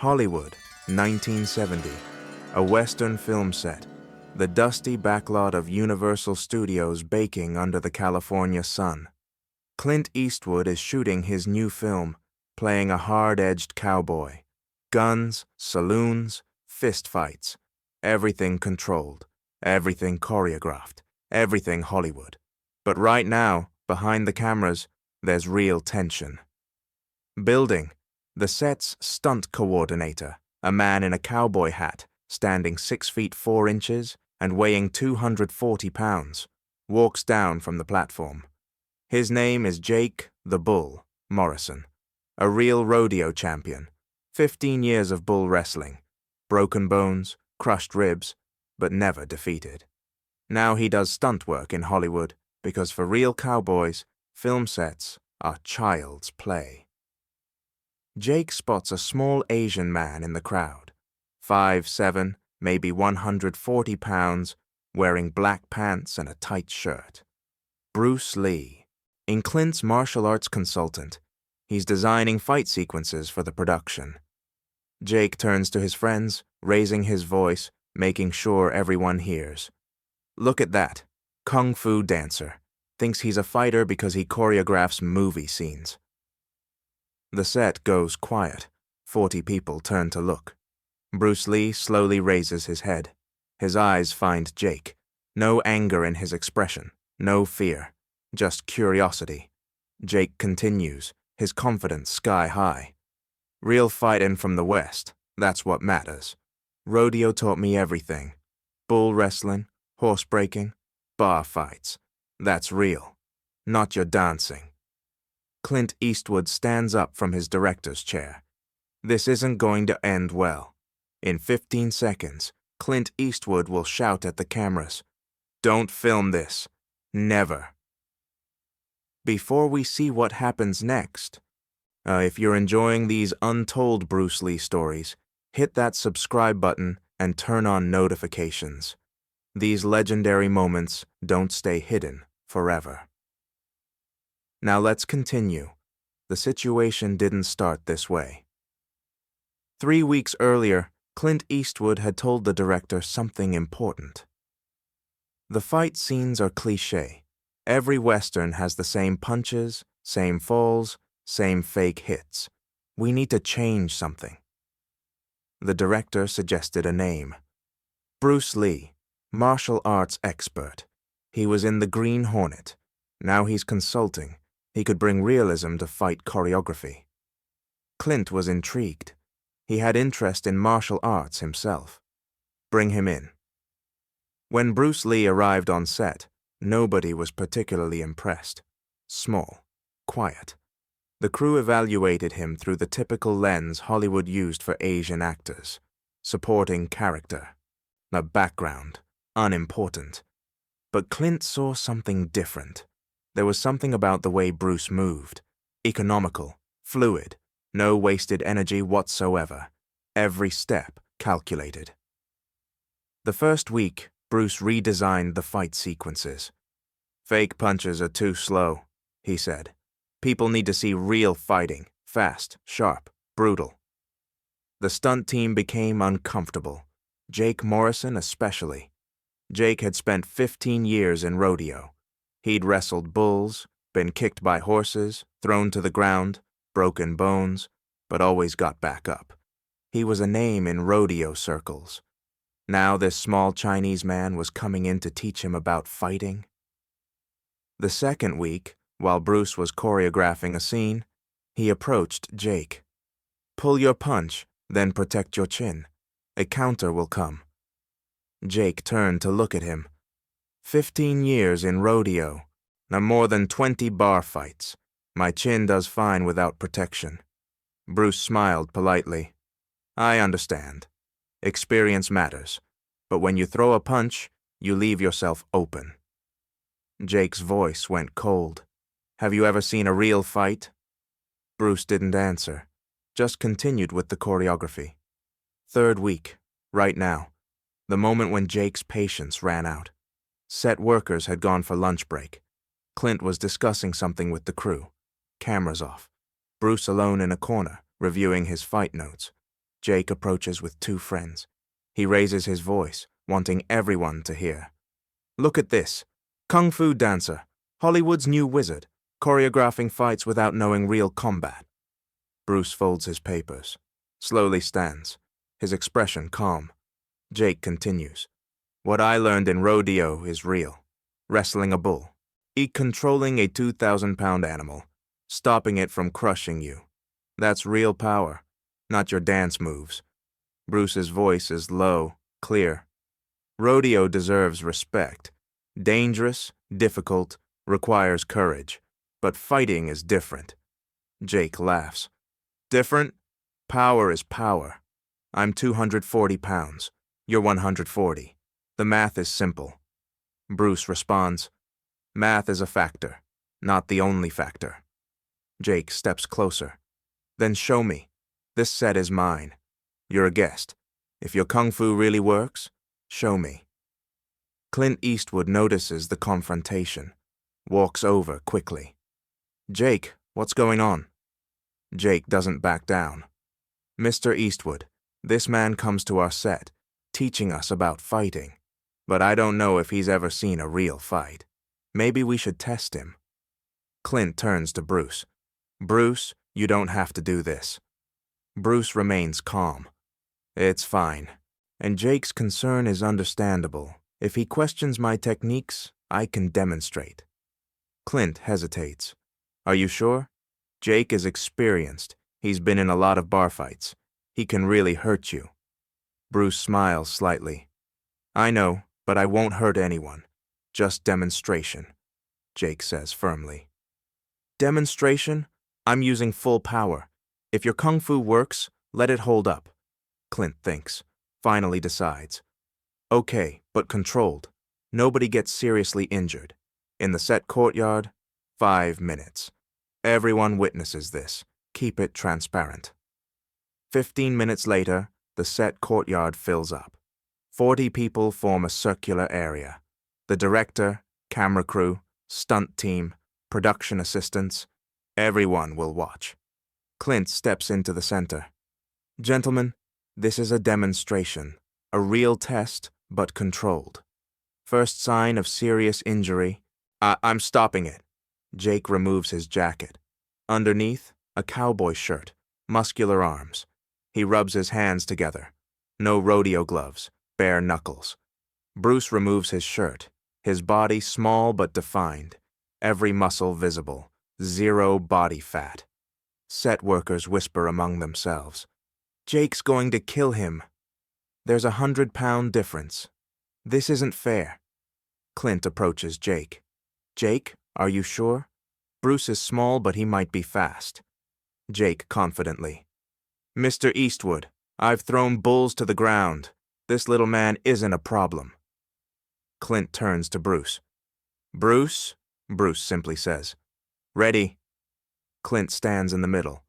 Hollywood, 1970. A Western film set. The dusty backlot of Universal Studios baking under the California sun. Clint Eastwood is shooting his new film, playing a hard-edged cowboy. Guns, saloons, fistfights. Everything controlled. Everything choreographed. Everything Hollywood. But right now, behind the cameras, there's real tension. Building. The set's stunt coordinator, a man in a cowboy hat, standing 6 feet 4 inches and weighing 240 pounds, walks down from the platform. His name is Jake the Bull Morrison, a real rodeo champion, 15 years of bull wrestling, broken bones, crushed ribs, but never defeated. Now he does stunt work in Hollywood because for real cowboys, film sets are child's play. Jake spots a small Asian man in the crowd, 5'7", maybe 140 pounds, wearing black pants and a tight shirt. Bruce Lee. In Clint's martial arts consultant, he's designing fight sequences for the production. Jake turns to his friends, raising his voice, making sure everyone hears. Look at that. Kung Fu dancer. Thinks he's a fighter because he choreographs movie scenes. The set goes quiet. 40 people turn to look. Bruce Lee slowly raises his head. His eyes find Jake. No anger in his expression, no fear, just curiosity. Jake continues, his confidence sky high. Real fightin' from the West, that's what matters. Rodeo taught me everything. Bull wrestling, horse breaking, bar fights. That's real, not your dancing. Clint Eastwood stands up from his director's chair. This isn't going to end well. In 15 seconds, Clint Eastwood will shout at the cameras, "Don't film this. Never." Before we see what happens next, if you're enjoying these untold Bruce Lee stories, hit that subscribe button and turn on notifications. These legendary moments don't stay hidden forever. Now let's continue. The situation didn't start this way. 3 weeks earlier, Clint Eastwood had told the director something important. The fight scenes are cliché. Every Western has the same punches, same falls, same fake hits. We need to change something. The director suggested a name. Bruce Lee, martial arts expert. He was in the Green Hornet. Now he's consulting. He could bring realism to fight choreography. Clint was intrigued. He had interest in martial arts himself. Bring him in. When Bruce Lee arrived on set, nobody was particularly impressed. Small, quiet. The crew evaluated him through the typical lens Hollywood used for Asian actors. Supporting character. A background. Unimportant. But Clint saw something different. There was something about the way Bruce moved. Economical, fluid, no wasted energy whatsoever. Every step calculated. The first week, Bruce redesigned the fight sequences. "Fake punches are too slow," he said. "People need to see real fighting, fast, sharp, brutal." The stunt team became uncomfortable. Jake Morrison especially. Jake had spent 15 years in rodeo. He'd wrestled bulls, been kicked by horses, thrown to the ground, broken bones, but always got back up. He was a name in rodeo circles. Now this small Chinese man was coming in to teach him about fighting. The second week, while Bruce was choreographing a scene, he approached Jake. "Pull your punch, then protect your chin. A counter will come." Jake turned to look at him. 15 years in rodeo, now more than 20 bar fights. My chin does fine without protection. Bruce smiled politely. "I understand. Experience matters, but when you throw a punch, you leave yourself open." Jake's voice went cold. "Have you ever seen a real fight?" Bruce didn't answer, just continued with the choreography. Third week, right now, the moment when Jake's patience ran out. Set workers had gone for lunch break. Clint was discussing something with the crew. Cameras off. Bruce alone in a corner, reviewing his fight notes. Jake approaches with two friends. He raises his voice, wanting everyone to hear. Look at this. Kung Fu dancer, Hollywood's new wizard, choreographing fights without knowing real combat. Bruce folds his papers, slowly stands, his expression calm. Jake continues. What I learned in Rodeo is real. Wrestling a bull, controlling a 2,000-pound animal, stopping it from crushing you. That's real power, not your dance moves. Bruce's voice is low, clear. Rodeo deserves respect. Dangerous, difficult, requires courage. But fighting is different. Jake laughs. Different? Power is power. I'm 240 pounds. You're 140. The math is simple. Bruce responds, math is a factor, not the only factor. Jake steps closer. Then show me. This set is mine. You're a guest. If your kung fu really works, show me. Clint Eastwood notices the confrontation, walks over quickly. Jake, what's going on? Jake doesn't back down. Mr. Eastwood, this man comes to our set, teaching us about fighting. But I don't know if he's ever seen a real fight. Maybe we should test him. Clint turns to Bruce. Bruce, you don't have to do this. Bruce remains calm. It's fine. And Jake's concern is understandable. If he questions my techniques, I can demonstrate. Clint hesitates. Are you sure? Jake is experienced. He's been in a lot of bar fights. He can really hurt you. Bruce smiles slightly. I know, but I won't hurt anyone. Just demonstration, Jake says firmly. Demonstration? I'm using full power. If your kung fu works, let it hold up. Clint thinks, finally decides. Okay, but controlled. Nobody gets seriously injured. In the set courtyard, 5 minutes. Everyone witnesses this. Keep it transparent. 15 minutes later, the set courtyard fills up. 40 people form a circular area. The director, camera crew, stunt team, production assistants, everyone will watch. Clint steps into the center. Gentlemen, this is a demonstration, a real test, but controlled. First sign of serious injury. I'm stopping it. Jake removes his jacket. Underneath, a cowboy shirt, muscular arms. He rubs his hands together. No rodeo gloves, bare knuckles. Bruce removes his shirt, his body small but defined, every muscle visible, zero body fat. Set workers whisper among themselves. Jake's going to kill him. There's a 100-pound difference. This isn't fair. Clint approaches Jake. Jake, are you sure? Bruce is small, but he might be fast. Jake confidently. Mr. Eastwood, I've thrown bulls to the ground. This little man isn't a problem. Clint turns to Bruce. Bruce? Bruce simply says. Ready. Clint stands in the middle.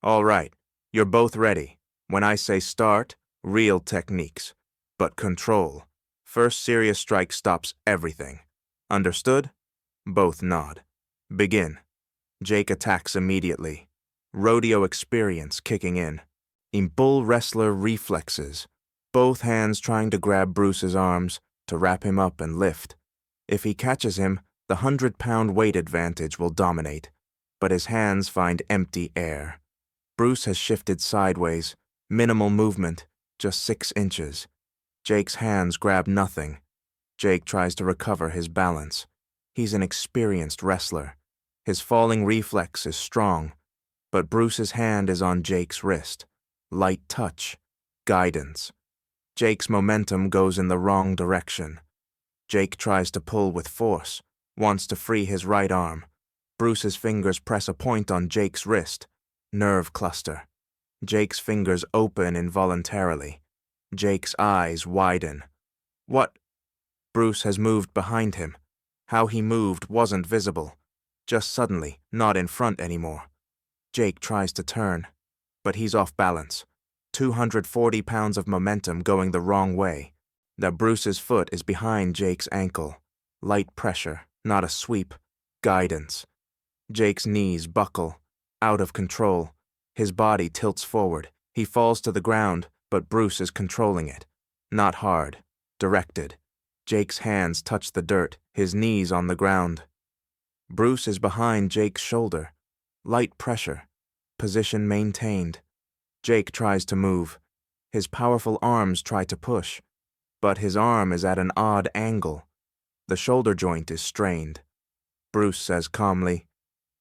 All right, you're both ready. When I say start, real techniques. But control. First serious strike stops everything. Understood? Both nod. Begin. Jake attacks immediately. Rodeo experience kicking in. Bull wrestler reflexes. Both hands trying to grab Bruce's arms, to wrap him up and lift. If he catches him, the 100-pound weight advantage will dominate. But his hands find empty air. Bruce has shifted sideways. Minimal movement, just 6 inches. Jake's hands grab nothing. Jake tries to recover his balance. He's an experienced wrestler. His falling reflex is strong. But Bruce's hand is on Jake's wrist. Light touch. Guidance. Jake's momentum goes in the wrong direction. Jake tries to pull with force, wants to free his right arm. Bruce's fingers press a point on Jake's wrist. Nerve cluster. Jake's fingers open involuntarily. Jake's eyes widen. What? Bruce has moved behind him. How he moved wasn't visible. Just suddenly, not in front anymore. Jake tries to turn, but he's off balance. 240 pounds of momentum going the wrong way. That Bruce's foot is behind Jake's ankle. Light pressure, not a sweep. Guidance. Jake's knees buckle. Out of control. His body tilts forward. He falls to the ground, but Bruce is controlling it. Not hard. Directed. Jake's hands touch the dirt, his knees on the ground. Bruce is behind Jake's shoulder. Light pressure. Position maintained. Jake tries to move. His powerful arms try to push. But his arm is at an odd angle. The shoulder joint is strained. Bruce says calmly,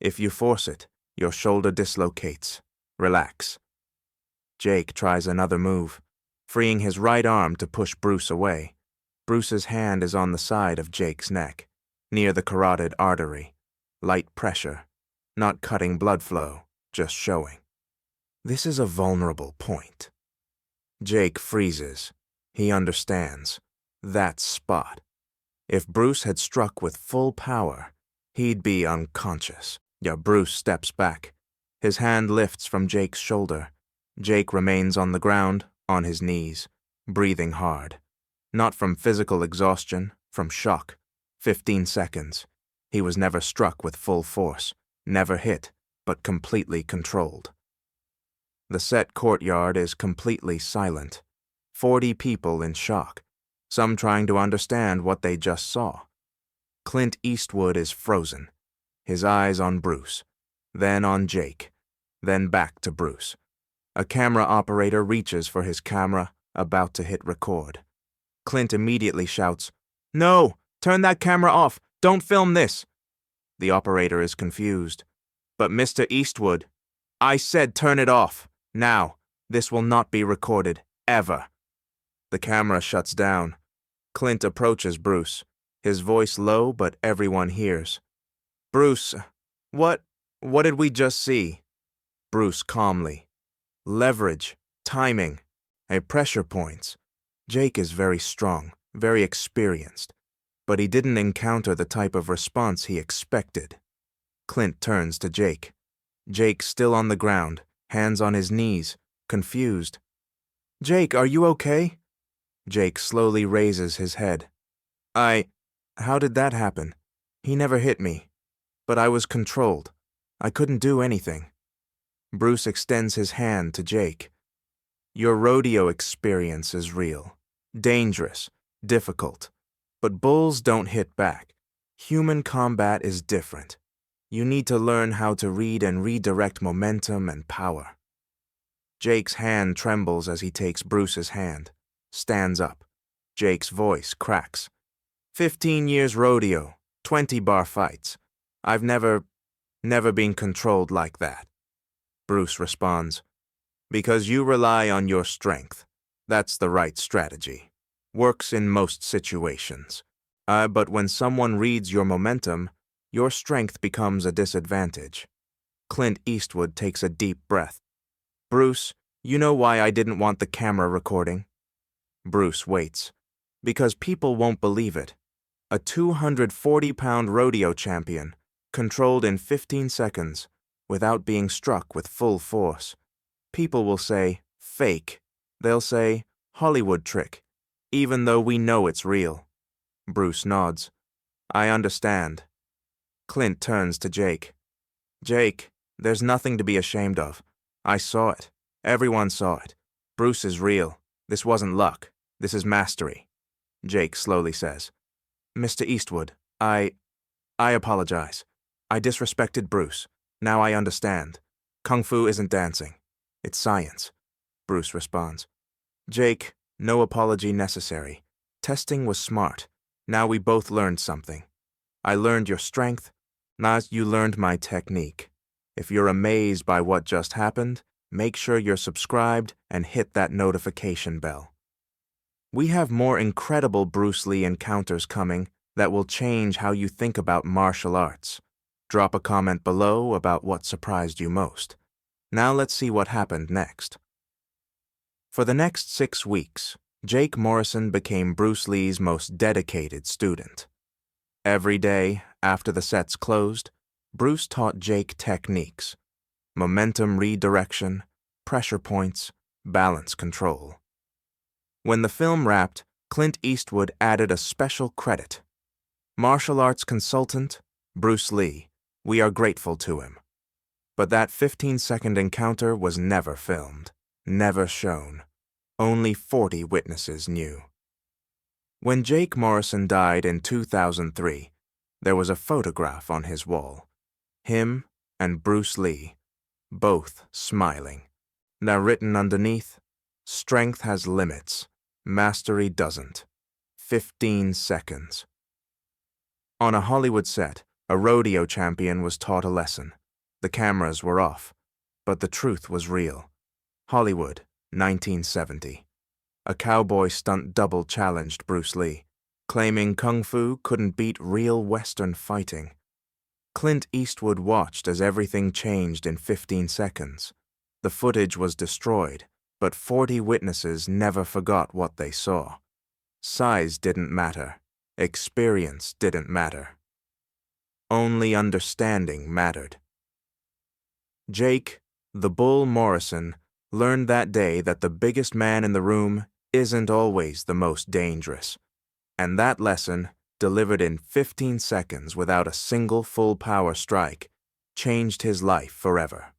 "If you force it, your shoulder dislocates. Relax." Jake tries another move, freeing his right arm to push Bruce away. Bruce's hand is on the side of Jake's neck, near the carotid artery. Light pressure, not cutting blood flow, just showing. This is a vulnerable point. Jake freezes. He understands. That spot. If Bruce had struck with full power, he'd be unconscious. Bruce steps back. His hand lifts from Jake's shoulder. Jake remains on the ground, on his knees, breathing hard. Not from physical exhaustion, from shock. 15 seconds. He was never struck with full force, never hit, but completely controlled. The set courtyard is completely silent. 40 people in shock, some trying to understand what they just saw. Clint Eastwood is frozen, his eyes on Bruce, then on Jake, then back to Bruce. A camera operator reaches for his camera, about to hit record. Clint immediately shouts, "No! Turn that camera off! Don't film this!" The operator is confused. "But Mr. Eastwood, I said turn it off. Now, this will not be recorded, ever." The camera shuts down. Clint approaches Bruce, his voice low but everyone hears. "Bruce, what did we just see?" Bruce calmly. "Leverage, timing, pressure points. Jake is very strong, very experienced, but he didn't encounter the type of response he expected." Clint turns to Jake. Jake still on the ground, hands on his knees, confused. "Jake, are you okay?" Jake slowly raises his head. How did that happen? He never hit me, but I was controlled. I couldn't do anything." Bruce extends his hand to Jake. "Your rodeo experience is real. Dangerous, difficult. But bulls don't hit back. Human combat is different. You need to learn how to read and redirect momentum and power." Jake's hand trembles as he takes Bruce's hand, stands up. Jake's voice cracks. 15 years rodeo, 20 bar fights. I've never been controlled like that." Bruce responds, "Because you rely on your strength. That's the right strategy. Works in most situations. But when someone reads your momentum, your strength becomes a disadvantage." Clint Eastwood takes a deep breath. "Bruce, you know why I didn't want the camera recording?" Bruce waits. "Because people won't believe it. A 240-pound rodeo champion, controlled in 15 seconds, without being struck with full force. People will say, fake. They'll say, Hollywood trick, even though we know it's real." Bruce nods. "I understand." Clint turns to Jake. "Jake, there's nothing to be ashamed of. I saw it. Everyone saw it. Bruce is real. This wasn't luck. This is mastery." Jake slowly says, "Mr. Eastwood, I apologize. I disrespected Bruce. Now I understand. Kung Fu isn't dancing. It's science." Bruce responds, "Jake, no apology necessary. Testing was smart. Now we both learned something. I learned your strength. Now you learned my technique. If you're amazed by what just happened, make sure you're subscribed and hit that notification bell. We have more incredible Bruce Lee encounters coming that will change how you think about martial arts. Drop a comment below about what surprised you most. Now let's see what happened next. For the next 6 weeks, Jake Morrison became Bruce Lee's most dedicated student. Every day, after the sets closed, Bruce taught Jake techniques: momentum redirection, pressure points, balance control. When the film wrapped, Clint Eastwood added a special credit: martial arts consultant, Bruce Lee. We are grateful to him. But that 15-second encounter was never filmed. never shown. Only 40 witnesses knew. When Jake Morrison died in 2003, there was a photograph on his wall. Him and Bruce Lee, both smiling. Now written underneath, "Strength has limits, mastery doesn't. 15 seconds. On a Hollywood set, a rodeo champion was taught a lesson. The cameras were off, but the truth was real. Hollywood, 1970. A cowboy stunt double challenged Bruce Lee, claiming kung fu couldn't beat real Western fighting. Clint Eastwood watched as everything changed in 15 seconds. The footage was destroyed, but 40 witnesses never forgot what they saw. Size didn't matter. Experience didn't matter. Only understanding mattered. Jake, the Bull Morrison, learned that day that the biggest man in the room isn't always the most dangerous. And that lesson, delivered in 15 seconds without a single full power strike, changed his life forever.